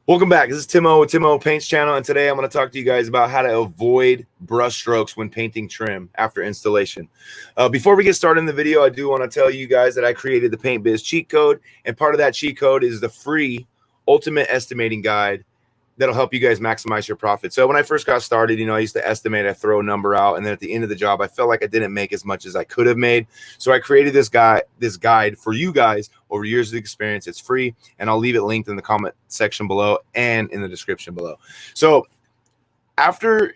Welcome back. This is Timo with Timo Paints channel, and today I'm going to talk to you guys about how to avoid brush strokes when painting trim after installation. Before we get started in the video, I do want to tell you guys that I created the Paint Biz cheat code, and part of that cheat code is the free ultimate estimating guide that'll help you guys maximize your profit. So when I first got started, I used to estimate, I throw a number out, and then at the end of the job, I felt like I didn't make as much as I could have made. So I created this guide for you guys over years of experience. It's free, and I'll leave it linked in the comment section below and in the description below. So after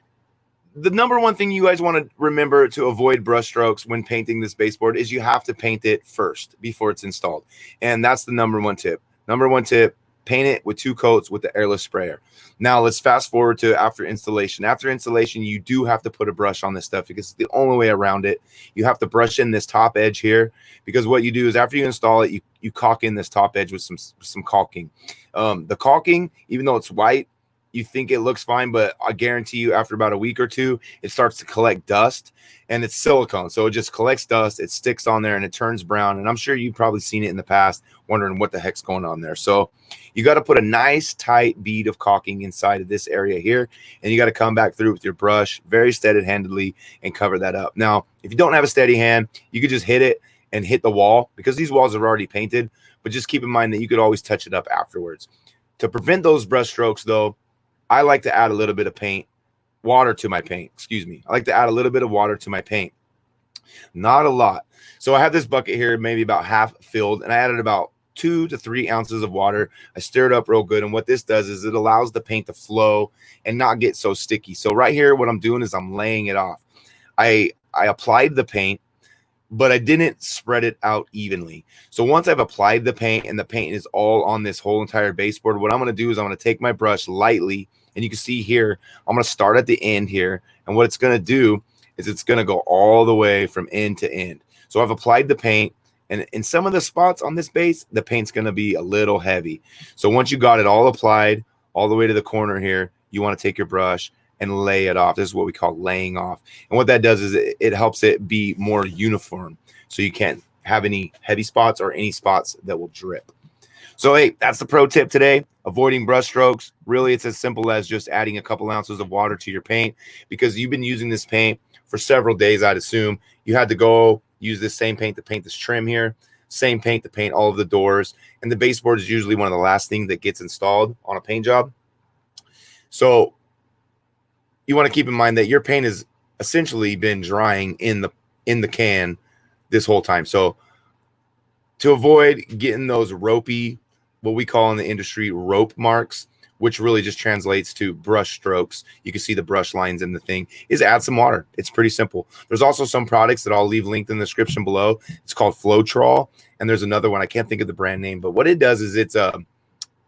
the number one thing you guys want to remember to avoid brush strokes when painting this baseboard is you have to paint it first before it's installed. And that's the number one tip. Number one tip, paint it with 2 coats with the airless sprayer. Now let's fast forward to after installation. After installation, you do have to put a brush on this stuff because it's the only way around it. You have to brush in this top edge here, because what you do is after you install it, you caulk in this top edge with some caulking. The caulking, even though it's white, you think it looks fine, but I guarantee you after about a week or two, it starts to collect dust, and it's silicone. So it just collects dust, it sticks on there, and it turns brown. And I'm sure you've probably seen it in the past, wondering what the heck's going on there. So you got to put a nice tight bead of caulking inside of this area here, and you got to come back through with your brush very steady-handedly and cover that up. Now, if you don't have a steady hand, you could just hit it and hit the wall, because these walls are already painted, but just keep in mind that you could always touch it up afterwards. To prevent those brush strokes, though, I like to add a little bit of water to my paint. I like to add a little bit of water to my paint. Not a lot. So I have this bucket here, maybe about half filled, and I added about 2 to 3 ounces of water. I stir it up real good, and what this does is it allows the paint to flow and not get so sticky. So right here, what I'm doing is I'm laying it off. I applied the paint, but I didn't spread it out evenly. So once I've applied the paint and the paint is all on this whole entire baseboard, what I'm going to do is I'm going to take my brush lightly, and you can see here, I'm going to start at the end here, and what it's going to do is it's going to go all the way from end to end. So I've applied the paint, and in some of the spots on this base, the paint's going to be a little heavy. So once you got it all applied all the way to the corner here, you want to take your brush and lay it off. This is what we call laying off. And what that does is it helps it be more uniform, so you can't have any heavy spots or any spots that will drip. So, hey, that's the pro tip today, avoiding brush strokes. Really, it's as simple as just adding a couple ounces of water to your paint, because you've been using this paint for several days, I'd assume. You had to go use this same paint to paint this trim here, same paint to paint all of the doors, and the baseboard is usually one of the last things that gets installed on a paint job. So you want to keep in mind that your paint has essentially been drying in the can this whole time. So to avoid getting those ropey, what we call in the industry rope marks, which really just translates to brush strokes, you can see the brush lines in the thing, is add some water. It's pretty simple. There's also some products that I'll leave linked in the description below. It's called Floetrol, and there's another one, I can't think of the brand name, but what it does is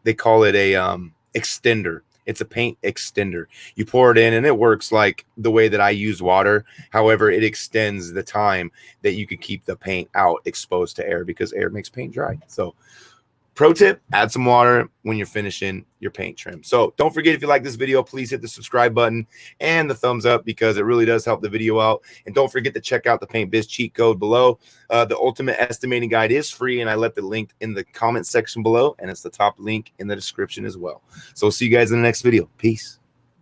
they call it a extender. It's a paint extender. You pour it in, and it works like the way that I use water. However, it extends the time that you can keep the paint out exposed to air, because air makes paint dry. So pro tip, add some water when you're finishing your paint trim. So don't forget, if you like this video, please hit the subscribe button and the thumbs up, because it really does help the video out. And don't forget to check out the Paint Biz cheat code below. The ultimate estimating guide is free, and I left the link in the comment section below, and it's the top link in the description as well. So we'll see you guys in the next video. Peace.